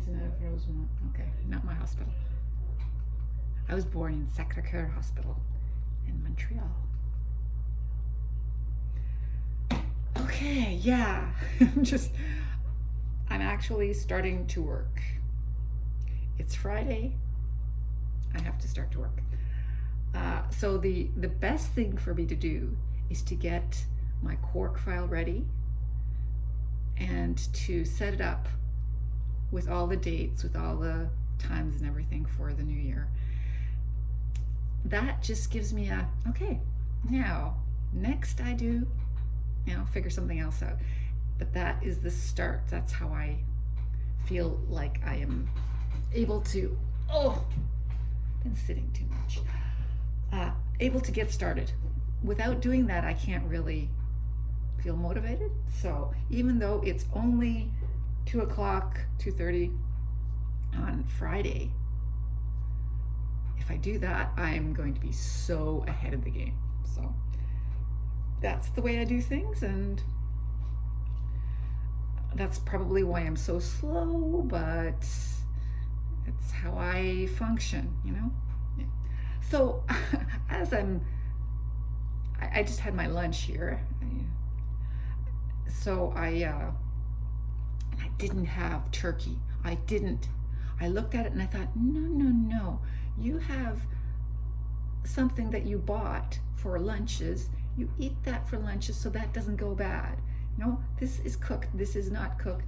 Maisonneuve, Rosemont. Okay, not my hospital. I was born in Sacré-Cœur Hospital in Montreal. Okay, yeah. I'm actually starting to work. It's Friday. I have to start to work. So the best thing for me to do is to get my Quark file ready and to set it up with all the dates, with all the times and everything for the new year. That just gives me okay, now next I do, figure something else out. But that is the start. That's how I feel like I am able to, been sitting too much, able to get started. Without doing that, I can't really feel motivated. So even though it's only 2 o'clock, 2:30 on Friday, if I do that, I'm going to be so ahead of the game. So that's the way I do things, and that's probably why I'm so slow, but it's how I function, Yeah. So as I just had my lunch here. So I didn't have turkey. I didn't. I looked at it and I thought, no. You have something that you bought for lunches. You eat that for lunches so that doesn't go bad. This is cooked. This is not cooked.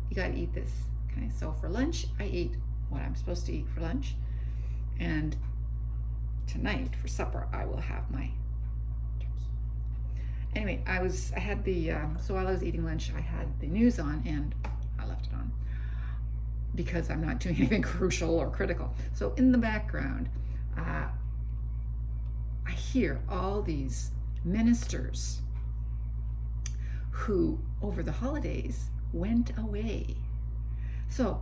You gotta eat this. Okay, so for lunch, I eat what I'm supposed to eat for lunch. And tonight, for supper, I will have my turkey. Anyway, so while I was eating lunch, I had the news on and I left it on because I'm not doing anything crucial or critical. So in the background, I hear all these ministers who, over the holidays, went away. So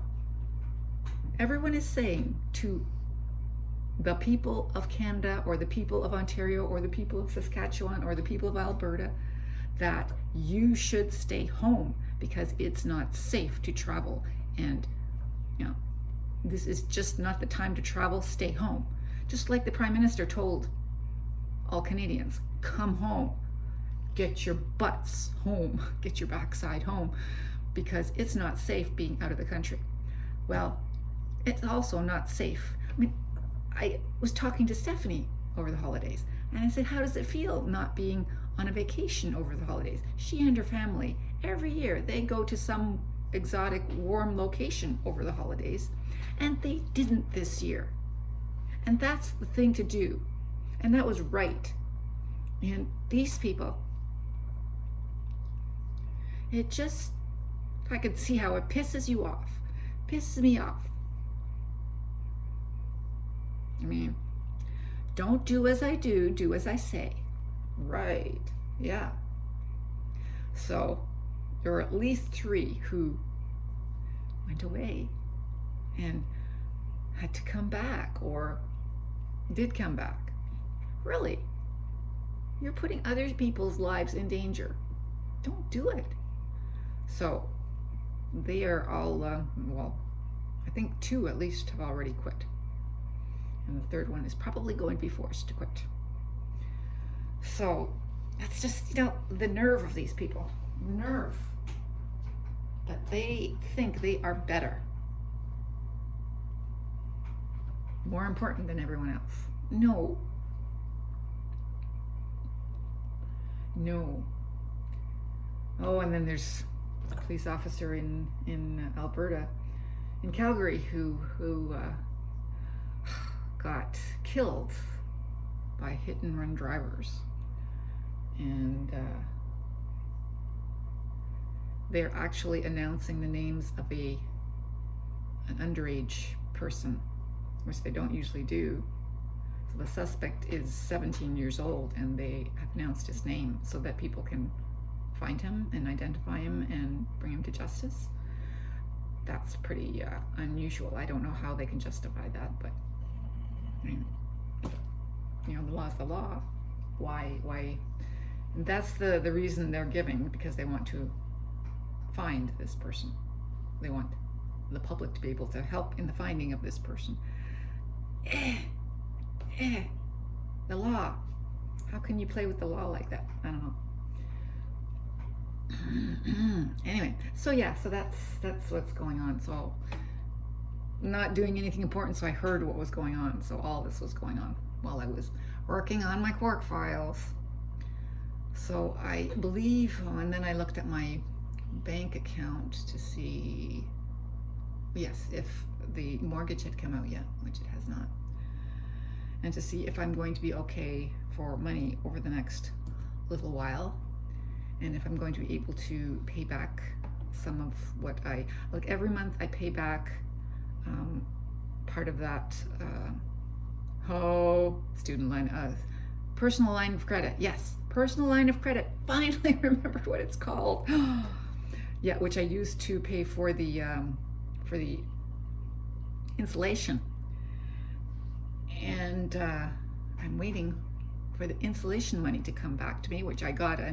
everyone is saying to the people of Canada or the people of Ontario or the people of Saskatchewan or the people of Alberta that you should stay home because it's not safe to travel, and this is just not the time to travel. Stay home. Just like the Prime Minister told all Canadians, come home, get your butts home, get your backside home, because it's not safe being out of the country. Well, it's also not safe. I was talking to Stephanie over the holidays, and I said, how does it feel not being on a vacation over the holidays? She and her family, every year, they go to some exotic, warm location over the holidays, and they didn't this year. And that's the thing to do. And that was right. And these people, I could see how it pisses you off. Pisses me off. Don't do as I do, do as I say. Right, yeah. So there were at least 3 who went away and had to come back or did come back. Really? You're putting other people's lives in danger. Don't do it. So they are all, I think 2 at least have already quit. And the 3rd one is probably going to be forced to quit. So that's just, the nerve of these people. Nerve. But they think they are better. More important than everyone else. No. Oh, and then there's a police officer in Alberta, in Calgary, who got killed by hit and run drivers. And they're actually announcing the names of an underage person, which they don't usually do. So the suspect is 17 years old, and they have announced his name so that people can find him and identify him and bring him to justice. That's pretty unusual. I don't know how they can justify that, but the law's the law. Why? And that's the reason they're giving, because they want to find this person. They want the public to be able to help in the finding of this person. The law. How can you play with the law like that? I don't know. Anyway, so yeah, so that's what's going on. So not doing anything important, so I heard what was going on. So all this was going on while I was working on my Quark files. So I believe, and then I looked at my bank account to see, yes, if the mortgage had come out yet, which it has not, and to see if I'm going to be okay for money over the next little while, and if I'm going to be able to pay back some of what like every month I pay back part of that student line, personal line of credit. Yes, personal line of credit. Finally remembered what it's called. Yeah, which I used to pay for the insulation. And I'm waiting for the insulation money to come back to me, which I got a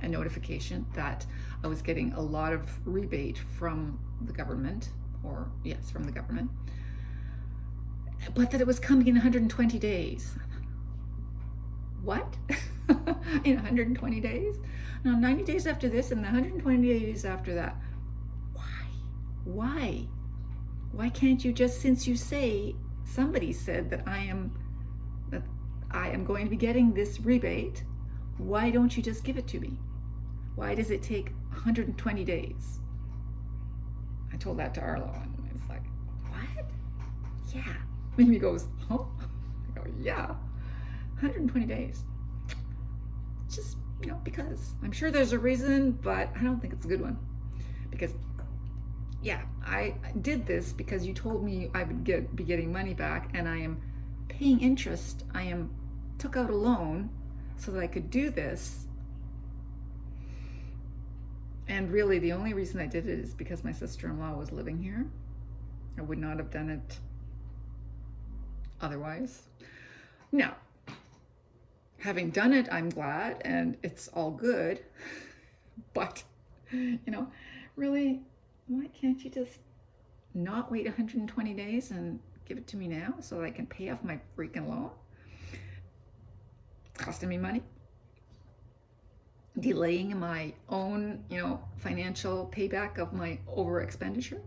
notification that I was getting a lot of rebate from the government, or yes, from the government, but that it was coming in 120 days. What? In 120 days? No, 90 days after this and 120 days after that. Why? Why can't you just, since you say, somebody said that I am going to be getting this rebate, why don't you just give it to me? Why does it take 120 days? I told that to Arlo, and it's like, what? Yeah. Mimi goes, huh? I go, yeah. 120 days. Just, because. I'm sure there's a reason, but I don't think it's a good one. Because, yeah, I did this because you told me I would be getting money back, and I am paying interest. I took out a loan so that I could do this. And really, the only reason I did it is because my sister-in-law was living here. I would not have done it otherwise. Now, having done it, I'm glad, and it's all good. But, really, why can't you just not wait 120 days and give it to me now so that I can pay off my freaking loan? It's costing me money. Delaying my own, financial payback of my over expenditure.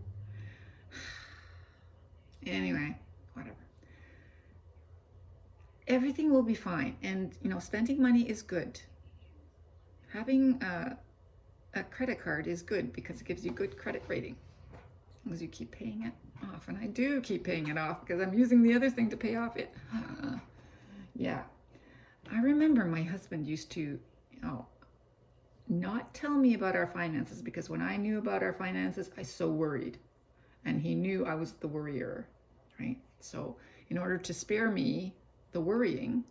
Anyway, whatever. Everything will be fine. And, spending money is good. Having a credit card is good because it gives you good credit rating. As long as you keep paying it off. And I do keep paying it off because I'm using the other thing to pay off it. Yeah. I remember my husband used to, not tell me about our finances, because when I knew about our finances, I so worried. And he knew I was the worrier, right? So in order to spare me the worrying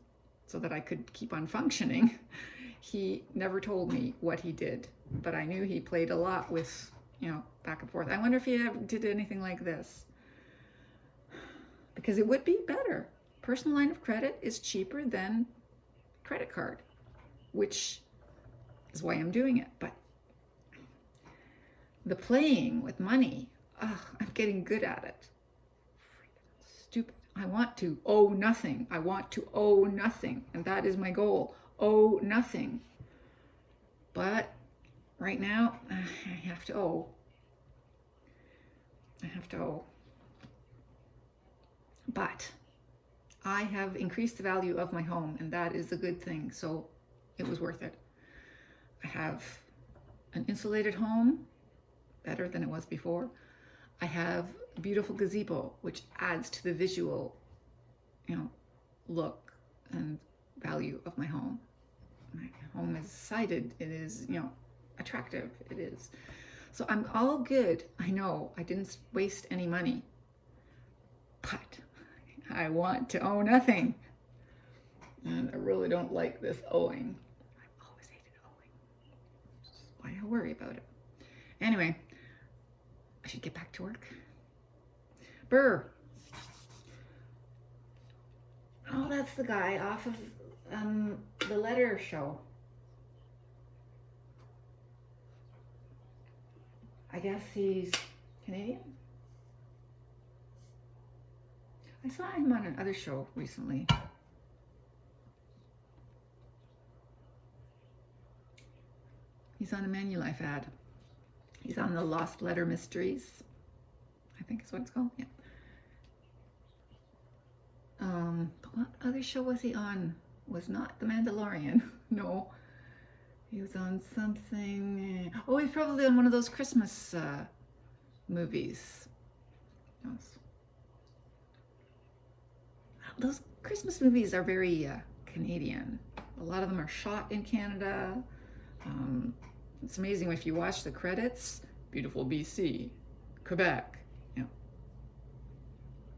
so that I could keep on functioning, he never told me what he did. But I knew he played a lot with, back and forth. I wonder if he ever did anything like this. Because it would be better. Personal line of credit is cheaper than credit card, which is why I'm doing it. But the playing with money, I'm getting good at it. Stupid. I want to owe nothing. I want to owe nothing. And that is my goal. Owe nothing. But right now, I have to owe. I have to owe. But I have increased the value of my home, and that is a good thing. So it was worth it. I have an insulated home, better than it was before. I have a beautiful gazebo, which adds to the visual, look and value of my home. My home is sided. It is, attractive. It is. So I'm all good. I know I didn't waste any money, but I want to owe nothing. And I really don't like this owing. I've always hated owing. That's why I worry about it. Anyway, I should get back to work. Burr. Oh, that's the guy off of the letter show. I guess he's Canadian. I saw him on another show recently. He's on a Manulife ad. He's on the Lost Letter Mysteries, I think is what it's called. Yeah. What other show was he on? Was not The Mandalorian. No. He was on something. Oh, he's probably on one of those Christmas movies. Those Christmas movies are very Canadian. A lot of them are shot in Canada. It's amazing if you watch the credits. Beautiful BC, Quebec, you know,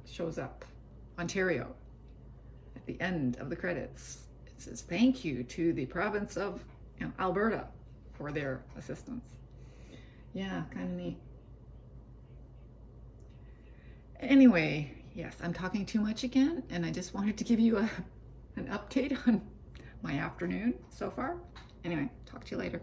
shows up. Ontario. At the end of the credits, it says thank you to the province of Alberta for their assistance. Yeah, kind of neat. Anyway, yes, I'm talking too much again, and I just wanted to give you an update on my afternoon so far. Anyway, talk to you later.